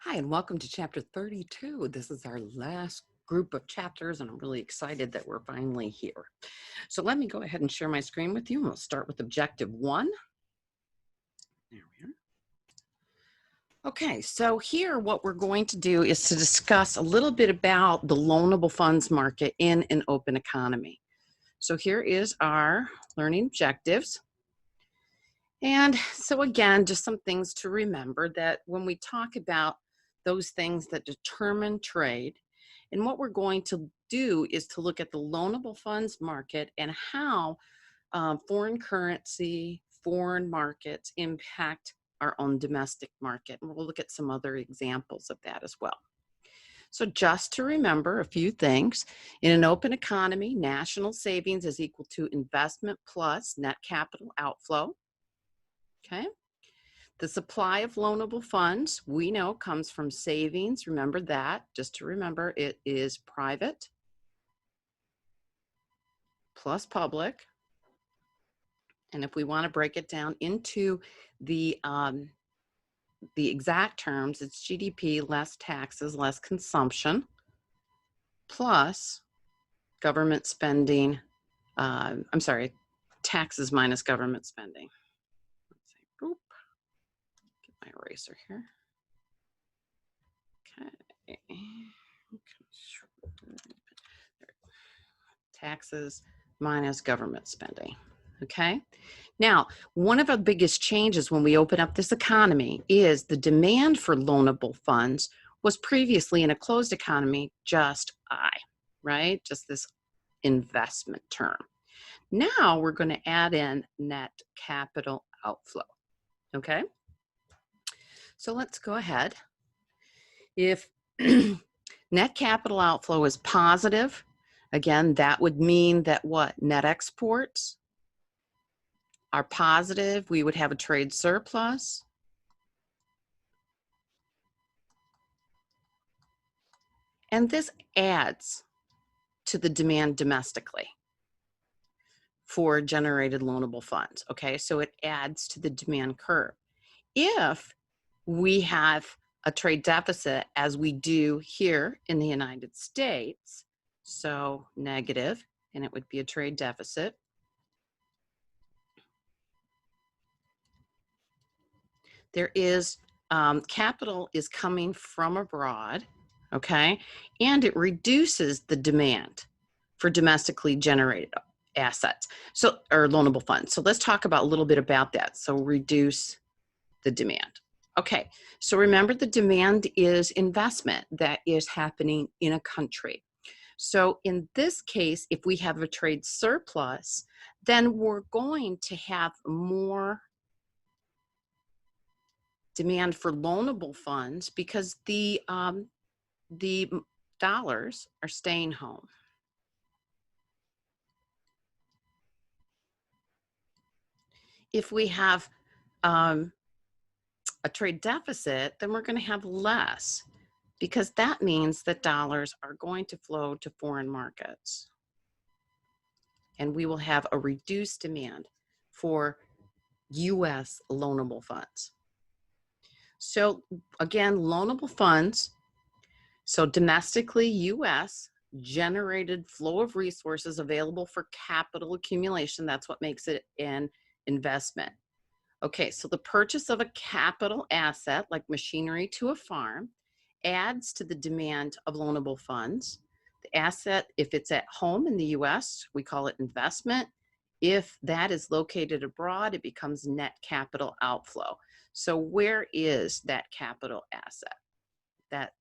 Hi, and welcome to chapter 32. This is our last group of chapters, and I'm really excited that we're finally here. So let me go ahead and share my screen with you, and we'll start with objective 1. There we are. Okay, so here what we're going to do is to discuss a little bit about the loanable funds market in an open economy. So here is our learning objectives. And so again, just some things to remember that when we talk about those things that determine trade, and what we're going to do is to look at the loanable funds market and how foreign currency, foreign markets impact our own domestic market. And we'll look at some other examples of that as well. So just to remember a few things, in an open economy, national savings is equal to investment plus net capital outflow. Okay. The supply of loanable funds, we know, comes from savings. Remember that. Just to remember, it is private plus public. And if we want to break it down into the exact terms, it's GDP less taxes, less consumption, plus government spending. I'm sorry, taxes minus government spending. Let's see. Oop. Get my eraser here. Okay. Taxes minus government spending. Okay. Now, one of the biggest changes when we open up this economy is the demand for loanable funds was previously in a closed economy just right? Just this investment term. Now we're going to add in net capital outflow. Okay. So let's go ahead. If net capital outflow is positive, again, that would mean that what? Net exports are positive. We would have a trade surplus. And this adds to the demand domestically for generated loanable funds. Okay, so it adds to the demand curve. If we have a trade deficit, as we do here in the United States, so negative, and it would be a trade deficit. There is capital is coming from abroad, okay, and it reduces the demand for domestically generated assets, so or loanable funds. So let's talk about a little bit about that. So reduce the demand. Okay, so remember the demand is investment that is happening in a country. So in this case, if we have a trade surplus, then we're going to have more demand for loanable funds because the dollars are staying home. If we have a trade deficit, then we're going to have less because that means that dollars are going to flow to foreign markets. And we will have a reduced demand for U.S. loanable funds. So again, loanable funds, so domestically U.S. generated flow of resources available for capital accumulation. That's what makes it an investment. Okay, so the purchase of a capital asset like machinery to a farm adds to the demand of loanable funds. The asset, if it's at home in the US, we call it investment. If that is located abroad, it becomes net capital outflow. So where is that capital asset? That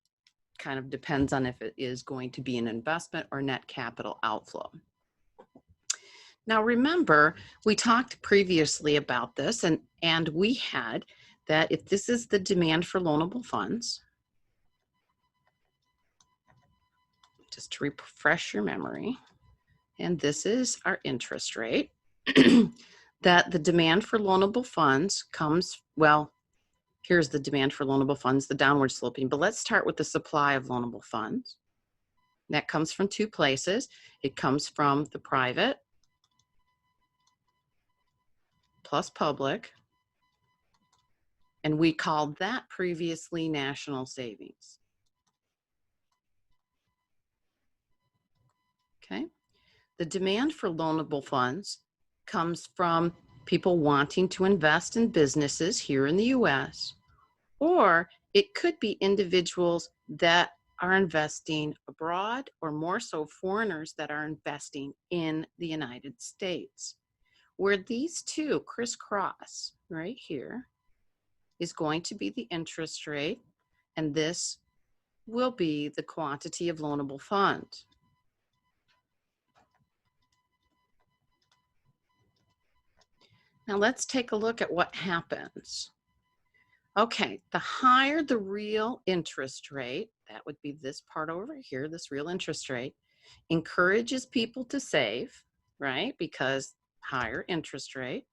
kind of depends on if it is going to be an investment or net capital outflow. Now remember, we talked previously about this, and we had that if this is the demand for loanable funds, just to refresh your memory, and this is our interest rate, that the demand for loanable funds comes, well, here's the demand for loanable funds, the downward sloping, but let's start with the supply of loanable funds. That comes from two places. It comes from the private plus public And we called that previously national savings. Okay. The demand for loanable funds comes from people wanting to invest in businesses here in the US, or it could be individuals that are investing abroad, or more so foreigners that are investing in the United States. Where these two crisscross right here is going to be the interest rate, and this will be the quantity of loanable funds. Now let's take a look at what happens. Okay, the higher the real interest rate, that would be this part over here, this real interest rate, encourages people to save, right? Because higher interest rate,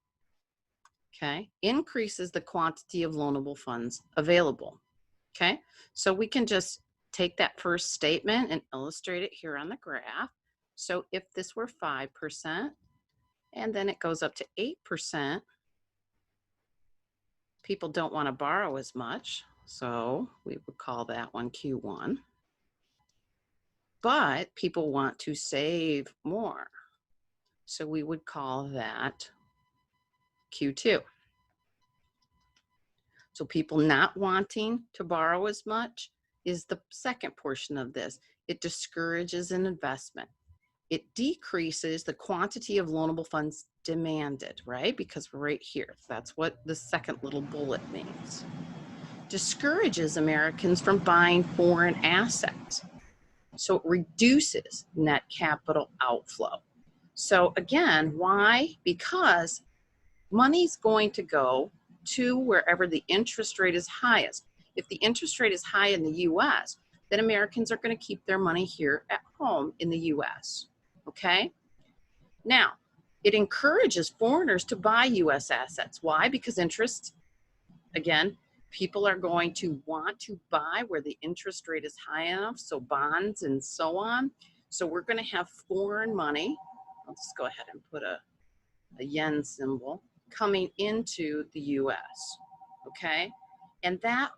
okay, increases the quantity of loanable funds available, okay? So we can just take that first statement and illustrate it here on the graph. So if this were 5%, and then it goes up to 8%, people don't want to borrow as much, so we would call that one Q1. But people want to save more, so we would call that Q2. So people not wanting to borrow as much is the second portion of this. It discourages an investment. It decreases the quantity of loanable funds demanded, right? Because we're right here. That's what the second little bullet means. Discourages Americans from buying foreign assets. So it reduces net capital outflow. So again, why? Because money's going to go to wherever the interest rate is highest. If the interest rate is high in the US, then Americans are going to keep their money here at home in the US. Okay? Now, it encourages foreigners to buy US assets. Why? Because interest, again, people are going to want to buy where the interest rate is high enough, so bonds and so on. So we're going to have foreign money. I'll just go ahead and put a yen symbol coming into the US, okay? And that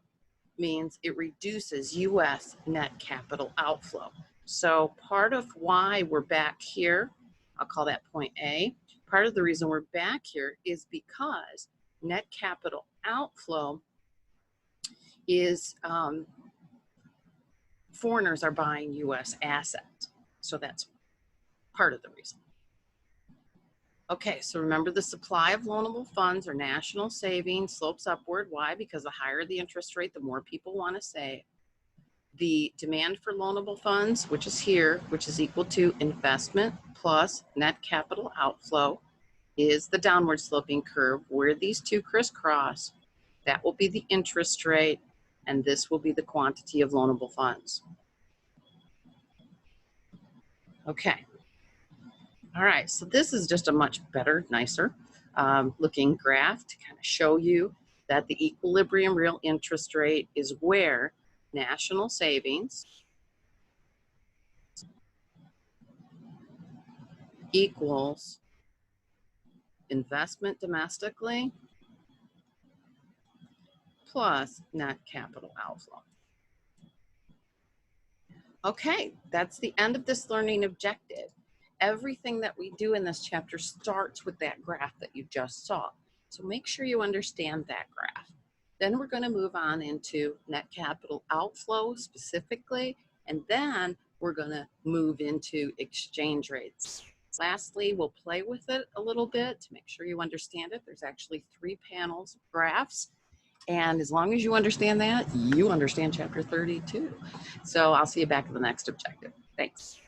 means it reduces US net capital outflow. So part of why we're back here, I'll call that point A, part of the reason we're back here is because net capital outflow is foreigners are buying US assets. So that's part of the reason. Okay, so remember the supply of loanable funds or national savings slopes upward. Why? Because the higher the interest rate, the more people want to save. The demand for loanable funds, which is here, which is equal to investment plus net capital outflow, is the downward sloping curve where these two crisscross. That will be the interest rate, and this will be the quantity of loanable funds. Okay. All right, so this is just a much better, nicer looking graph to kind of show you that the equilibrium real interest rate is where national savings equals investment domestically plus net capital outflow. Okay, that's the end of this learning objective. Everything that we do in this chapter starts with that graph that you just saw. So make sure you understand that graph. Then we're going to move on into net capital outflow specifically, and then we're going to move into exchange rates. Lastly, we'll play with it a little bit to make sure you understand it. There's actually 3 panels of graphs. And as long as you understand that, you understand chapter 32. So I'll see you back at the next objective. Thanks.